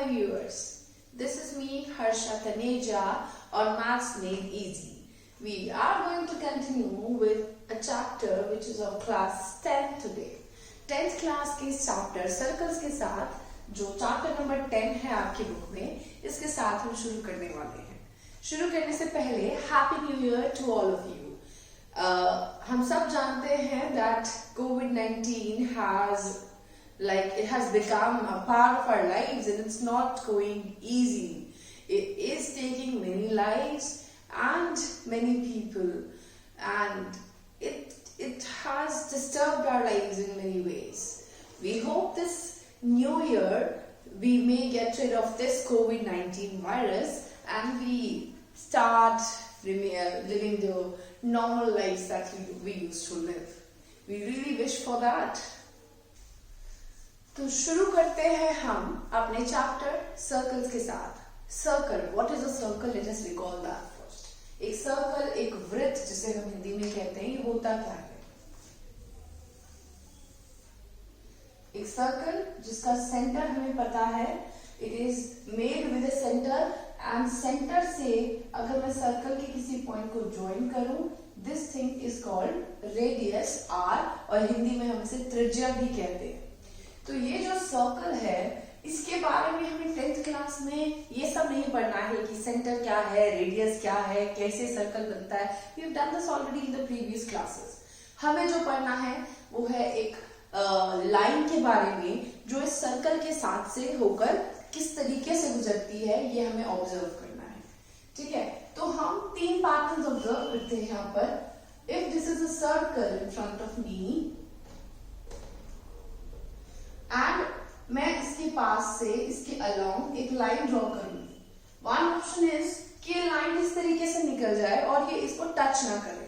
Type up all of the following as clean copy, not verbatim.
my viewers, this is me Harsha Taneja on Maths Made Easy. We are going to continue with a chapter which is of class 10 today. 10th class के chapter circles के साथ जो chapter number 10 है आपकी book में, इसके साथ हम शुरू करने वाले हैं. शुरू करने से पहले Happy New Year to all of you. हम सब जानते हैं that COVID-19 has become a part of our lives and it's not going easy. It is taking many lives and many people, and it has disturbed our lives in many ways. We hope this new year we may get rid of this COVID-19 virus and we start living the normal lives that we used to live. We really wish for that. तो शुरू करते हैं हम अपने chapter circles के साथ. Circle, what is a circle? Let us recall that first. एक circle, एक वृत्त जिसे हम हिंदी में कहते हैं, ये होता क्या है? एक सर्कल जिसका सेंटर हमें पता है, it is made with a centre, and centre से अगर मैं सर्कल के किसी पॉइंट को ज्वाइन करूं, this thing is called radius R, और हिंदी में हम इसे त्रिज्या भी कहते हैं. तो ये जो सर्कल है, इसके बारे में हमें 10th क्लास में ये सब नहीं पढ़ना है कि सेंटर क्या है, रेडियस क्या है, कैसे सर्कल बनता है. We have done this already in the previous classes. हमें जो पढ़ना है वो है एक लाइन के बारे में जो इस सर्कल के साथ से होकर किस तरीके से गुजरती है, ये हमें ऑब्जर्व करना है. ठीक है, तो हम 3 पैटर्न्स ऑब्जर्व करते हैं यहाँ पर. If this is a circle in front of me and मैं इसके पास से इसके अलोंग एक लाइन ड्रॉ करूं. वन ऑप्शन इज कि लाइन इस तरीके से निकल जाए और ये इसको टच ना करे.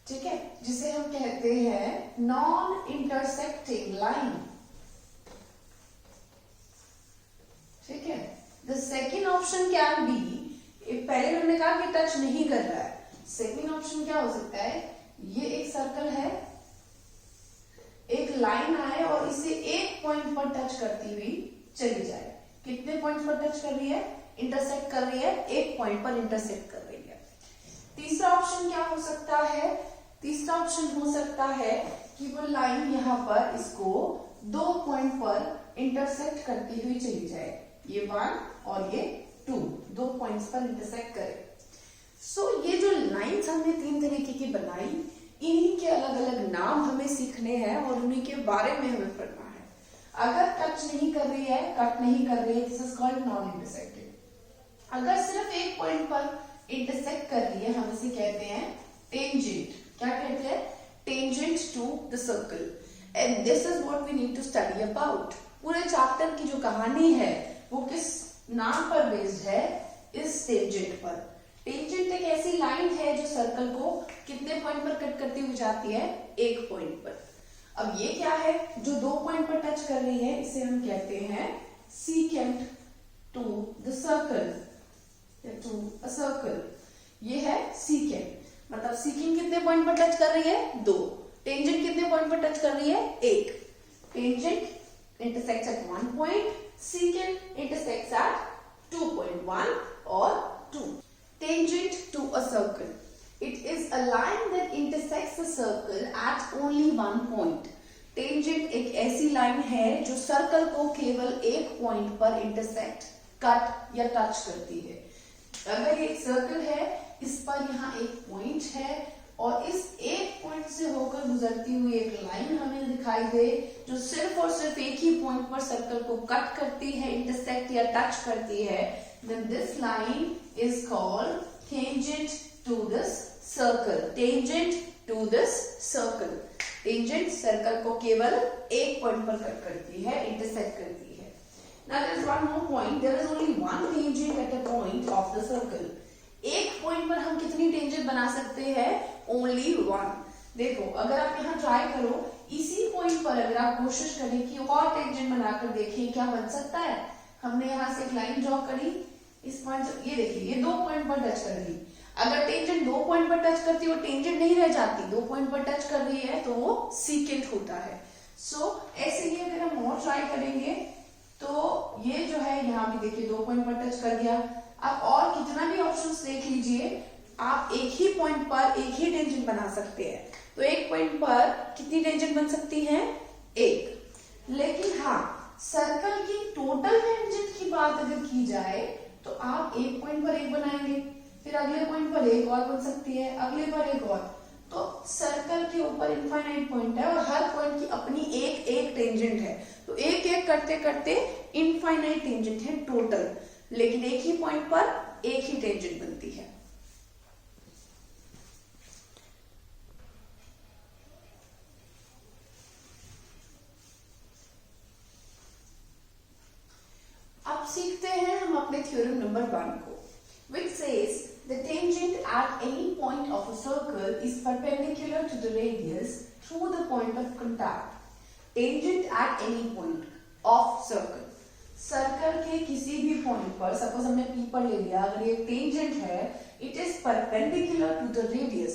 ठीक है, जिसे हम कहते हैं नॉन इंटरसेक्टिंग लाइन. ठीक है, the second option can be, पहले हमने कहा कि टच नहीं कर रहा है. सेकेंड ऑप्शन क्या हो सकता है? ये एक सर्कल है, एक लाइन आए और इसे एक पॉइंट पर टच करती हुई चली जाए. कितने पॉइंट पर टच कर रही है? इंटरसेक्ट कर रही है, एक पॉइंट पर इंटरसेक्ट कर रही है. तीसरा ऑप्शन क्या हो सकता है? तीसरा ऑप्शन हो सकता है कि वो लाइन यहाँ पर इसको 2 पॉइंट पर इंटरसेक्ट करती हुई चली जाए. ये 1 और ये 2 पॉइंट्स पर इंटरसेक्ट करे. सो ये जो लाइन्स हमने 3 तरीके की बनाई, इन्हीं के अलग अलग नाम हमें सीखने हैं और उन्हीं के बारे में हमें पढ़ना है. अगर टच नहीं कर रही है, कट नहीं कर रही है, this is called non intersecting. अगर सिर्फ एक पॉइंट पर इंटरसेक्ट कर रही है, हम इसे कहते हैं टेंजेंट. क्या कहते हैं? Tangent to the circle. And this is what we need to study about. पूरे चैप्टर की जो कहानी है वो किस नाम पर बेस्ड है? इस टेंजेंट पर. टेंजेंट एक ऐसी लाइन है जो सर्कल को कितने पॉइंट पर कट करती हुई जाती है? एक पॉइंट पर. अब ये क्या है जो 2 पॉइंट पर टच कर रही है? इसे हम कहते हैं secant to the circle, to a circle. ये है सीकेंट. मतलब सीकेंट कितने पॉइंट पर टच कर रही है? 2. टेंजेंट कितने पॉइंट पर टच कर रही है? 1. Tangent intersects at 1 point, secant intersects at 2.1 और 2. Tangent to a circle. It is a line that intersects the circle at only one point. Tangent एक ऐसी लाइन है जो सर्कल को केवल एक पॉइंट पर इंटरसेक्ट, कट या टच करती है. अगर ये एक सर्कल है, इस पर यहाँ एक पॉइंट है और इस एक पॉइंट से होकर गुजरती हुई एक लाइन हमें दिखाई दे जो सिर्फ और सिर्फ एक ही पॉइंट पर सर्कल को कट करती है, इंटरसेक्ट या टच करती है, then this line is called tangent to this circle. Tangent to this circle. Tangent circle को केवल एक पॉइंट पर कट करती है, इंटरसेक्ट करती है. Now there is one more point. There is only one tangent at a point of the circle. एक point पर हम कितनी टेंजेंट बना सकते हैं? Only one. देखो, अगर आप यहाँ ट्राई करो, इसी पॉइंट पर अगर आप कोशिश करें कि और टेंजेंट बनाकर देखें क्या बन सकता है. हमने यहाँ से एक लाइन ड्रॉ करी, इस पॉइंट, ये देखिए ये 2 पॉइंट पर टच कर रही. अगर टेंजेंट 2 पॉइंट पर टच करती है, वो टेंजेंट नहीं रह जाती. 2 पॉइंट पर टच कर रही है तो वो सीकेंट होता है. सो ऐसे ही अगर हम और ट्राई करेंगे तो ये जो है यहाँ भी देखिए 2 पॉइंट पर टच कर गया। अब और कितना भी ऑप्शंस देख लीजिए, आप एक ही पॉइंट पर एक ही टेंजेंट बना सकते हैं। तो एक पॉइंट पर कितनी टेंजेंट बन सकती है? एक। लेकिन हाँ, सर्कल की टोटल टेंजेंट की बात अगर की जाए तो आप एक पॉइंट पर एक बनाएंगे, फिर अगले पॉइंट पर एक और बन सकती है, अगले पर एक और। तो सर्कल के ऊपर इनफाइनाइट पॉइंट है और हर पॉइंट की अपनी एक एक टेंजेंट है। तो एक एक करते करते इनफाइनाइट टेंजेंट है टोटल, लेकिन एक ही पॉइंट पर एक ही टेंजेंट बनती है। अब सीखते हैं हम अपने थ्योरम नंबर 1 को, which says the tangent at any point of a circle is perpendicular to the radius through the point of contact. Tangent at any point of circle. Circle के किसी भी पॉइंट पर, सपोज हमने P पर ले लिया, अगर ये टेंजेंट है, it is perpendicular to the radius.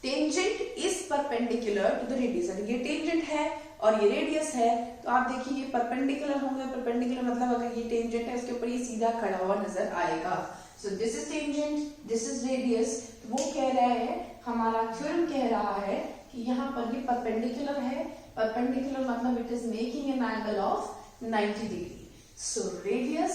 Tangent is perpendicular to the radius. अगर ये टेंजेंट है और ये रेडियस है तो आप देखिए ये परपेंडिकुलर होंगे। परपेंडिकुलर मतलब अगर ये टेंजेंट है उसके ऊपर ये सीधा खड़ा हुआ नजर आएगा। So this is tangent, this is radius. वो कह रहा है, हमारा थ्योरम कह रहा है कि यहाँ पर ये परपेंडिकुलर है। परपेंडिकुलर मतलब it is making an angle of 90 degree. So radius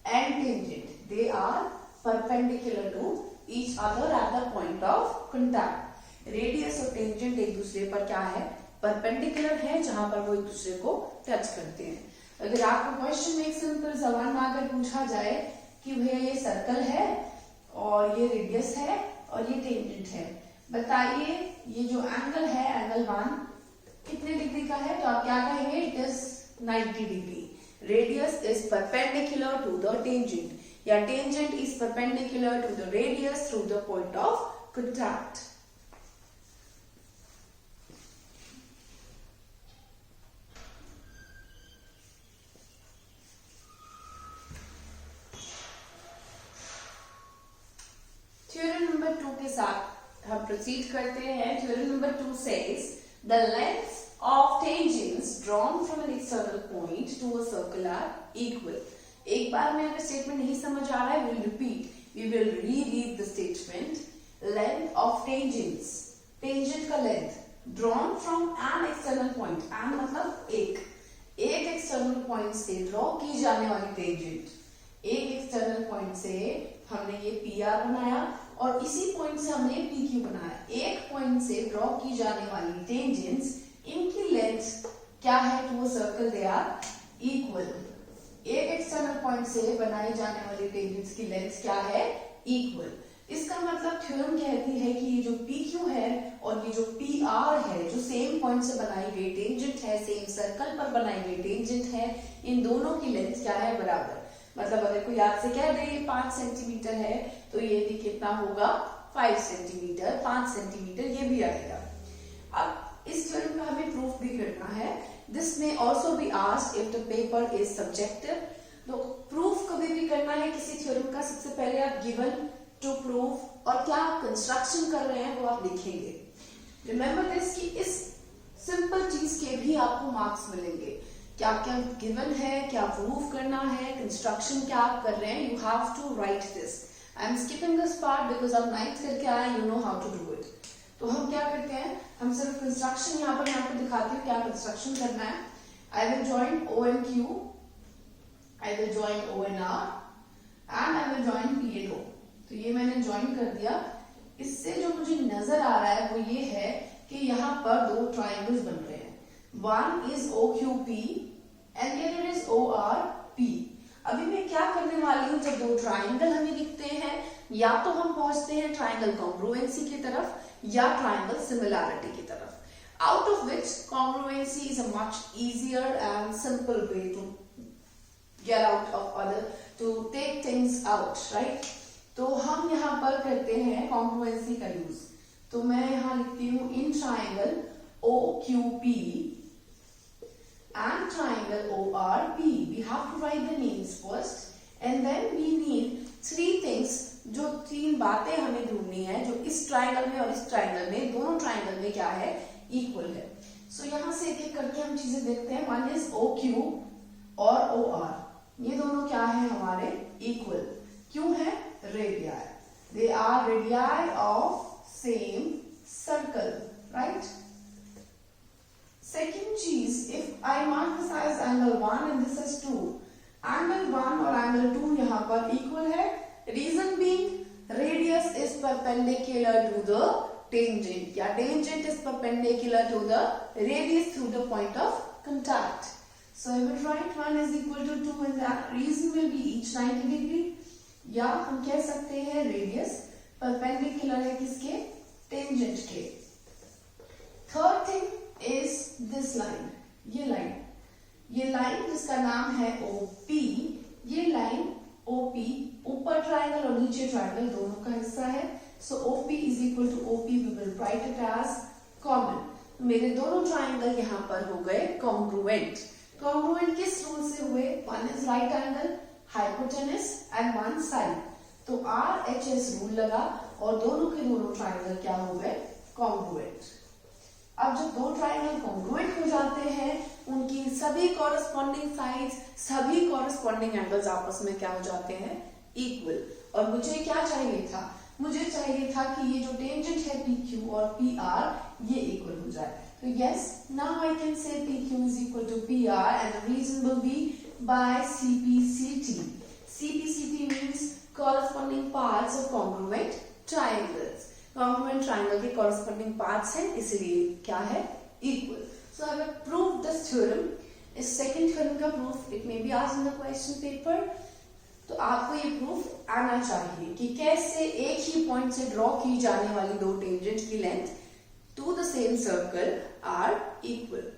and tangent, they are perpendicular to each other at the point of contact. Radius और tangent एक दूसरे पर क्या है? Perpendicular है, जहां पर वो एक दूसरे को टच करते हैं। अगर आपको क्वेश्चन में एक सिंपल सवाल में अगर पूछा जाए कि भैया ये सर्कल है और ये रेडियस है और ये टेंजेंट है, बताइए ये जो एंगल है, एंगल 1 कितने डिग्री का है? तो आप क्या कहेंगे? It is 90 degree. Radius is perpendicular to the tangent, या tangent is perpendicular to the radius through the point of contact. Theorem number 2 के साथ हम proceed करते हैं। Theorem number 2 says the length of tangents drawn from an external point to a circle are equal. एक बार में अगर statement नहीं समझ आ रहा है, we'll repeat. We will reread the statement. Length of tangents, tangent का length drawn from an external point. An मतलब एक external point से draw की जाने वाली tangent. एक external point से हमने ये PR बनाया और इसी point से हमने PQ बनाया। एक point से draw की जाने वाली tangents, इनकी लेंथ क्या है? To circle they are equal. एक एक्सटर्नल पॉइंट से बनाई जाने वाली टेंजेंट्स की लेंथ क्या है? इक्वल। इसका मतलब थ्योरम कहती है कि ये जो PQ है और ये जो PR है, जो सेम पॉइंट से बनाई गई टेंजेंट है, सेम सर्कल पर बनाई गई टेंजेंट है, इन दोनों की लेंथ क्या है? बराबर। मतलब अगर कोई आपसे कह दे ये 5 सेंटीमीटर है तो ये भी कितना होगा? 5 सेंटीमीटर। 5 सेंटीमीटर ये भी आएगा। अब इस थ्योरम का हमें प्रूफ भी करना है। दिस में also be asked if the paper is subjective. तो प्रूफ कभी भी करना है किसी थ्योरम का, सबसे पहले आप गिवन टू प्रूफ और क्या कंस्ट्रक्शन कर रहे हैं वो आप लिखेंगे। रिमेंबर दिस कि इस सिंपल चीज के भी आपको मार्क्स मिलेंगे। क्या क्या गिवन है, क्या प्रूफ करना है, कंस्ट्रक्शन क्या आप कर रहे हैं, you have to write this. I am skipping this part because आप 9th करके आए, you know how to do it. तो हम क्या करते हैं, हम सिर्फ कंस्ट्रक्शन यहाँ पर मैं आपको दिखाती हूँ क्या कंस्ट्रक्शन करना है। I will join O and Q, I will join O and R and I will join P and O। तो ये मैंने ज्वाइन कर दिया। इससे जो मुझे नजर आ रहा है वो ये है कि यहाँ पर दो ट्राइंगल्स बन रहे हैं। One is OQP and the other is ORP। अभी मैं क्या करने वाली हूँ, जब दो ट्राइंगल हमें दिखते हैं या तो हम पहुंचते हैं ट्राइंगल कॉन्ग्रुएंसी की तरफ या ट्राइंगल सिमिलैरिटी की तरफ, out of which congruency is a much easier and simple way to get out of other, to take things out, right. तो हम यहाँ पर करते हैं कॉन्ग्रुएंसी का यूज। तो मैं यहाँ लिखती हूँ in triangle OQP and triangle ORP. We have to write the names first and then we need 3 things, जो 3 बातें हमें ढूंढनी है जो इस ट्राइंगल में और इस ट्राइंगल में, दोनों ट्राइंगल में क्या है, इक्वल है। सो यहाँ से एक एक करके हम चीजें देखते हैं। वन इज OQ और ओ आर ये दोनों क्या है हमारे इक्वल, क्यों है, radii, they are radii of same circle, right. Second चीज, if I mark this as angle 1 and this is 2, angle 1 और एंगल 2 यहाँ पर इक्वल है, reason being radius is perpendicular to the tangent, या tangent is perpendicular to the radius through the point of contact. So I will write 1 is equal to 2 and that reason will be each 90 degree. या हम कह सकते हैं radius perpendicular है किसके, tangent के। Third thing is this line, ये line जिसका नाम है OP, ये लाइन OP ऊपर ट्राइंगल और नीचे ट्राइंगल दोनों का हिस्सा है। So OP is equal to OP, we will write it as common. मेरे दोनों ट्राइंगल यहाँ पर हो गए कॉन्ग्रुएंट। कॉन्ग्रुएंट किस रूल से हुए, one is right angle hypotenuse and one side, तो RHS रूल लगा और दोनों के दोनों ट्राइंगल क्या हो गए, कॉन्ग्रुएंट। अब जब दो ट्राइंगल कॉन्ग्रुएंट हो जाते हैं, उनकी सभी कॉरेस्पॉन्डिंग साइड्स, सभी कॉरेस्पॉन्डिंग एंगल्स आपस में क्या हो जाते हैं, इक्वल। और मुझे क्या चाहिए था, मुझे चाहिए था कि ये जो टेंजेंट है PQ और PR ये इक्वल हो जाए। तो yes, now I can say PQ is equal to PR and the reason will be by CPCT। CPCT means corresponding parts of congruent triangles। congruent triangle के corresponding parts हैं, इसलिए क्या है, equal। So I have proved this theorem। इस second theorem का proof it may be asked in the question paper। तो आपको ये प्रूफ आना चाहिए कि कैसे एक ही पॉइंट से ड्रॉ की जाने वाली दो टेंजेंट की length to the same circle are equal.